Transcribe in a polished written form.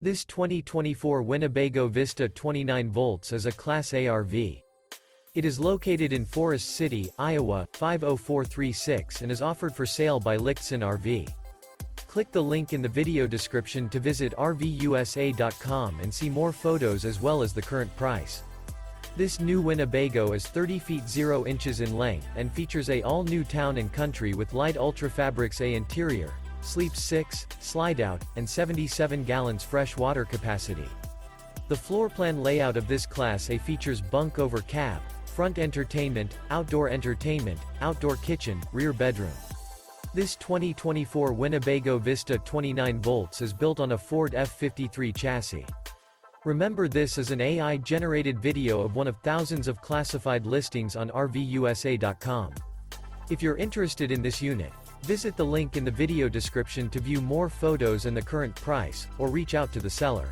This 2024 Winnebago Vista 29V is a Class A RV. It is located in Forest City, Iowa, 50436 and is offered for sale by Lichtsinn RV. Click the link in the video description to visit RVUSA.com and see more photos as well as the current price. This new Winnebago is 30 feet 0 inches in length and features a all-new town and country with light Ultrafabrics A interior, sleeps 6, Slideout, and 77 gallons fresh water capacity. The floor plan layout of this Class A features bunk over cab, front entertainment, outdoor kitchen, rear bedroom. This 2024 Winnebago Vista 29V is built on a Ford F53 chassis. Remember, this is an AI-generated video of one of thousands of classified listings on RVUSA.com. If you're interested in this unit, visit the link in the video description to view more photos and the current price, or reach out to the seller.